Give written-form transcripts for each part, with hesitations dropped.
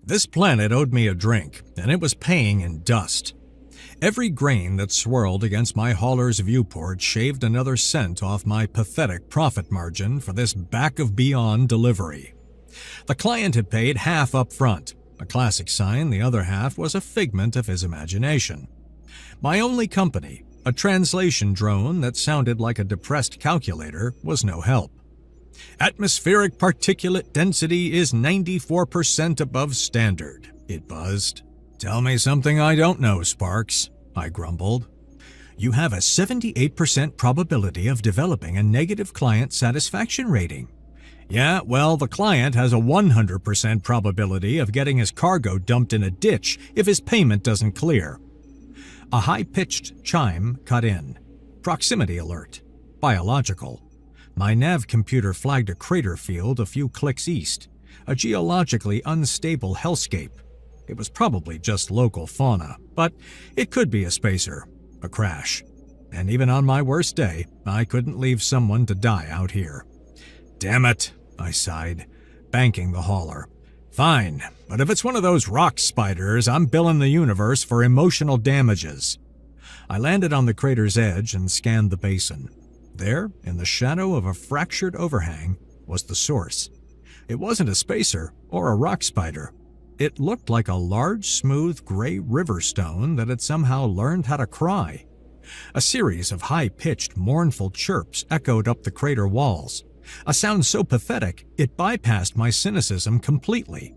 This planet owed me a drink, and it was paying in dust. Every grain that swirled against my hauler's viewport shaved another cent off my pathetic profit margin for this back-of-beyond delivery. The client had paid half up front, a classic sign the other half was a figment of his imagination. My only company, a translation drone that sounded like a depressed calculator, was no help. Atmospheric particulate density is 94% above standard, it buzzed. Tell me something I don't know, Sparks, I grumbled. You have a 78% probability of developing a negative client satisfaction rating. Yeah, well, the client has a 100% probability of getting his cargo dumped in a ditch if his payment doesn't clear. A high-pitched chime cut in. Proximity alert. Biological. My nav computer flagged a crater field a few clicks east, a geologically unstable hellscape. It was probably just local fauna, but it could be a spacer, a crash. And even on my worst day, I couldn't leave someone to die out here. Damn it, I sighed, banking the hauler. Fine, but if it's one of those rock spiders, I'm billing the universe for emotional damages. I landed on the crater's edge and scanned the basin. There, in the shadow of a fractured overhang, was the source. It wasn't a spacer or a rock spider. It looked like a large, smooth gray river stone that had somehow learned how to cry. A series of high-pitched, mournful chirps echoed up the crater walls, a sound so pathetic it bypassed my cynicism completely.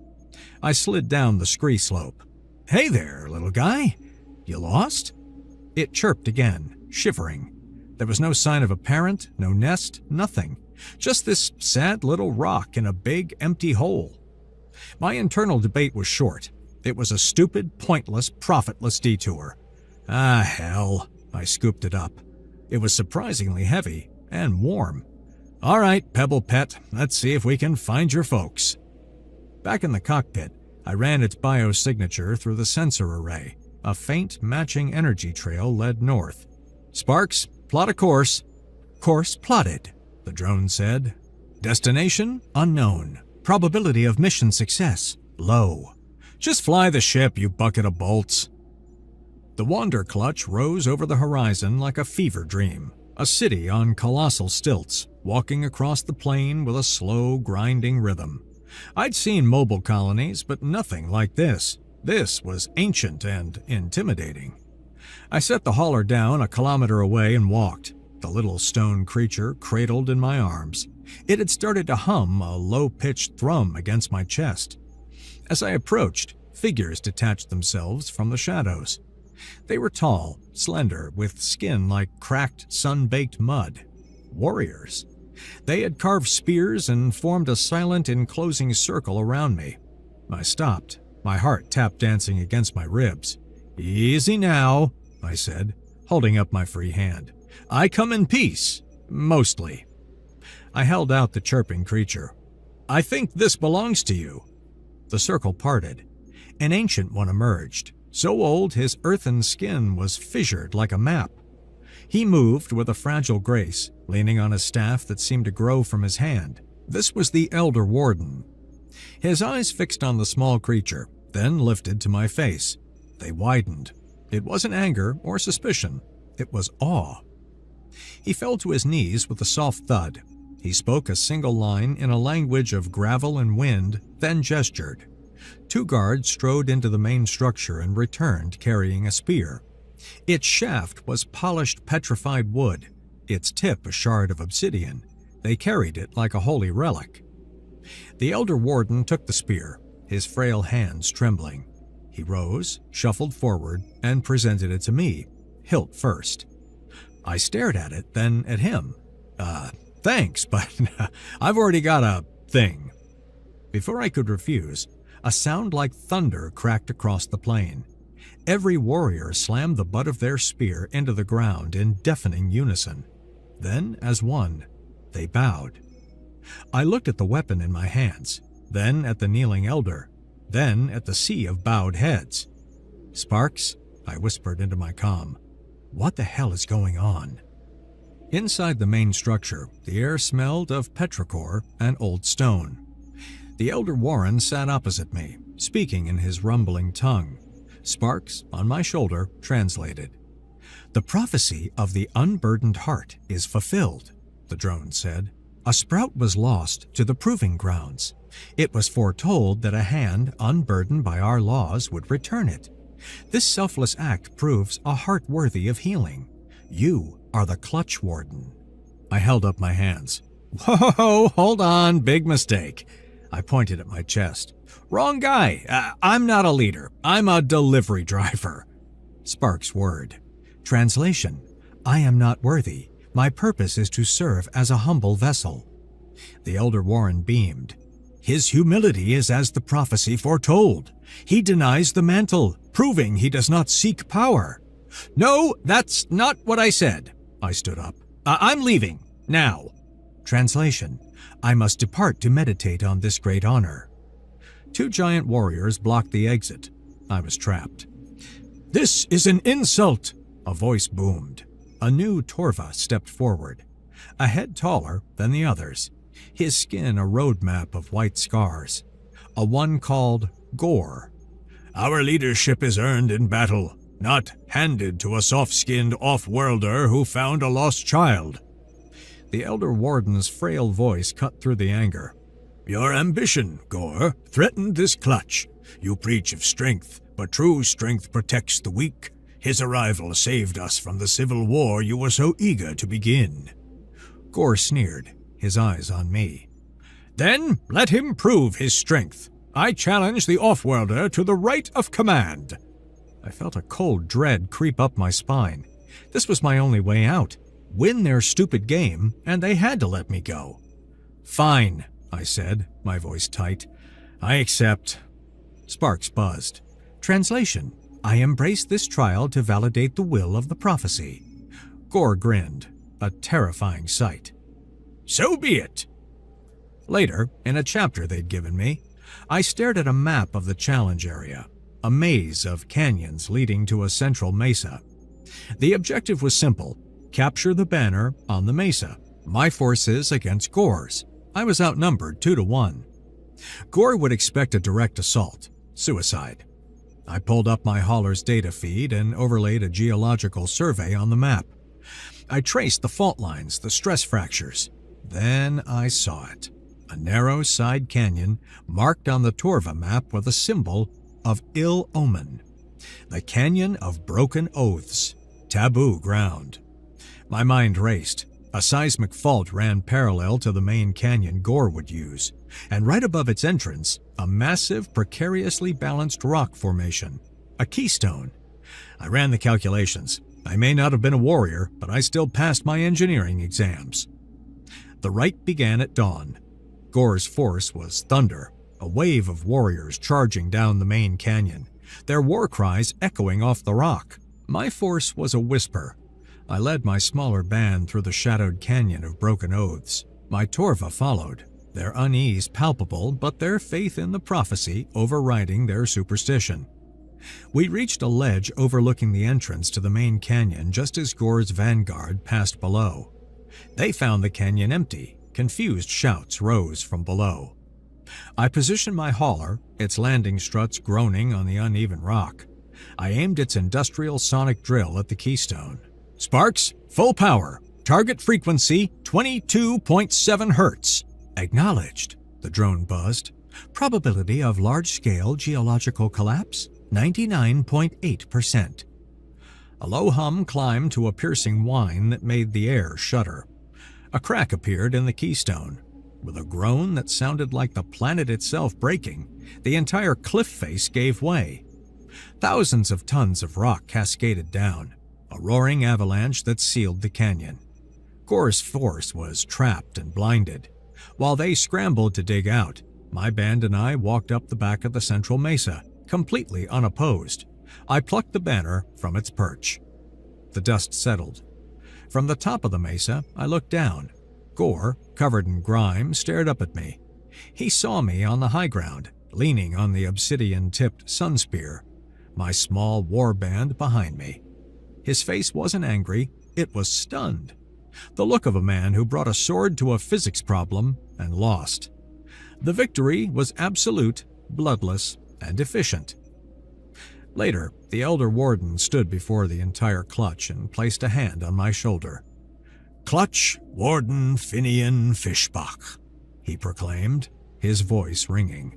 I slid down the scree slope. Hey there, little guy. You lost? It chirped again, shivering. There was no sign of a parent, no nest, nothing. Just this sad little rock in a big, empty hole. My internal debate was short. It was a stupid, pointless, profitless detour. Ah, hell. I scooped it up. It was surprisingly heavy and warm. All right, Pebble Pet, let's see if we can find your folks. Back in the cockpit, I ran its biosignature through the sensor array. A faint, matching energy trail led north. Sparks, plot a course. Course plotted, the drone said. Destination unknown. Probability of mission success low. Just fly the ship, you bucket of bolts. The Wander Clutch rose over the horizon like a fever dream. A city on colossal stilts, walking across the plain with a slow, grinding rhythm. I'd seen mobile colonies, but nothing like this. This was ancient and intimidating. I set the hauler down a kilometer away and walked, the little stone creature cradled in my arms. It had started to hum a low-pitched thrum against my chest. As I approached, figures detached themselves from the shadows. They were tall, slender, with skin like cracked, sun-baked mud. Warriors. They had carved spears and formed a silent, enclosing circle around me. I stopped, my heart tap-dancing against my ribs. Easy now, I said, holding up my free hand. I come in peace, mostly. I held out the chirping creature. I think this belongs to you. The circle parted. An ancient one emerged, so old his earthen skin was fissured like a map. He moved with a fragile grace, leaning on a staff that seemed to grow from his hand. This was the Elder Warden. His eyes fixed on the small creature, then lifted to my face. They widened. It wasn't anger or suspicion. It was awe. He fell to his knees with a soft thud. He spoke a single line in a language of gravel and wind, then gestured. 2 guards strode into the main structure and returned carrying a spear. Its shaft was polished petrified wood, its tip a shard of obsidian. They carried it like a holy relic. The Elder Warden took the spear, his frail hands trembling. He rose, shuffled forward, and presented it to me, hilt first. I stared at it, then at him. Thanks, but I've already got a thing. Before I could refuse, a sound like thunder cracked across the plain. Every warrior slammed the butt of their spear into the ground in deafening unison. Then, as one, they bowed. I looked at the weapon in my hands, then at the kneeling elder, then at the sea of bowed heads. Sparks, I whispered into my comm. What the hell is going on? Inside the main structure, the air smelled of petrichor and old stone. The Elder Warren sat opposite me, speaking in his rumbling tongue. Sparks, on my shoulder, translated. "The prophecy of the unburdened heart is fulfilled," the drone said. "A sprout was lost to the proving grounds. It was foretold that a hand unburdened by our laws would return it. This selfless act proves a heart worthy of healing. You are the clutch warden." I held up my hands. "Whoa, hold on, big mistake." I pointed at my chest. "Wrong guy. I'm not a leader. I'm a delivery driver." Sparks' word. Translation: "I am not worthy. My purpose is to serve as a humble vessel." The Elder Warren beamed. "His humility is as the prophecy foretold. He denies the mantle, proving he does not seek power." "No, that's not what I said." I stood up. "I'm leaving. Now." Translation: "I must depart to meditate on this great honor." 2 giant warriors blocked the exit. I was trapped. "This is an insult!" a voice boomed. A new Torva stepped forward, a head taller than the others, his skin a road map of white scars. A one called Gore. "Our leadership is earned in battle, not handed to a soft-skinned off-worlder who found a lost child." The Elder Warden's frail voice cut through the anger. "Your ambition, Gore, threatened this clutch. You preach of strength, but true strength protects the weak. His arrival saved us from the civil war you were so eager to begin." Gore sneered, his eyes on me. "Then let him prove his strength. I challenge the off-worlder to the right of command." I felt a cold dread creep up my spine. This was my only way out. Win their stupid game, and they had to let me go. "Fine," I said, my voice tight. "I accept." Sparks buzzed. Translation: "I embrace this trial to validate the will of the prophecy." Gore grinned, a terrifying sight. "So be it." Later, in a chapter they'd given me, I stared at a map of the challenge area, a maze of canyons leading to a central mesa. The objective was simple: capture the banner on the mesa. My forces against Gore's. I was outnumbered 2-1. Gore would expect a direct assault, suicide. I pulled up my hauler's data feed and overlaid a geological survey on the map. I traced the fault lines, the stress fractures. Then I saw it. A narrow side canyon marked on the Torva map with a symbol of ill omen. The Canyon of Broken Oaths. Taboo ground. My mind raced. A seismic fault ran parallel to the main canyon Gore would use, and right above its entrance, a massive, precariously balanced rock formation. A keystone. I ran the calculations. I may not have been a warrior, but I still passed my engineering exams. The rite began at dawn. Gore's force was thunder, a wave of warriors charging down the main canyon, their war cries echoing off the rock. My force was a whisper. I led my smaller band through the shadowed canyon of broken oaths. My Torva followed, their unease palpable, but their faith in the prophecy overriding their superstition. We reached a ledge overlooking the entrance to the main canyon just as Gore's vanguard passed below. They found the canyon empty. Confused shouts rose from below. I positioned my hauler, its landing struts groaning on the uneven rock. I aimed its industrial sonic drill at the keystone. "Sparks, full power. Target frequency 22.7 Hertz. "Acknowledged," the drone buzzed. "Probability of large-scale geological collapse? 99.8%. A low hum climbed to a piercing whine that made the air shudder. A crack appeared in the keystone. With a groan that sounded like the planet itself breaking, the entire cliff face gave way. Thousands of tons of rock cascaded down, a roaring avalanche that sealed the canyon. Gore's force was trapped and blinded. While they scrambled to dig out, my band and I walked up the back of the central mesa, completely unopposed. I plucked the banner from its perch. The dust settled. From the top of the mesa, I looked down. Gore, covered in grime, stared up at me. He saw me on the high ground, leaning on the obsidian-tipped sun spear, my small war band behind me. His face wasn't angry, it was stunned. The look of a man who brought a sword to a physics problem and lost. The victory was absolute, bloodless, and efficient. Later, the elder warden stood before the entire clutch and placed a hand on my shoulder. "Clutch Warden Finian Fishbach," he proclaimed, his voice ringing.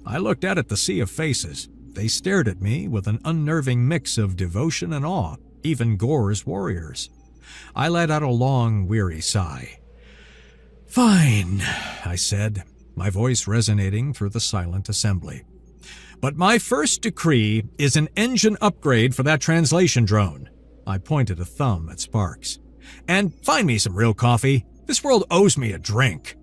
I looked out at the sea of faces. They stared at me with an unnerving mix of devotion and awe, even Gore's warriors. I let out a long, weary sigh. "Fine," I said, my voice resonating through the silent assembly. "But my first decree is an engine upgrade for that translation drone." I pointed a thumb at Sparks. "And find me some real coffee. This world owes me a drink."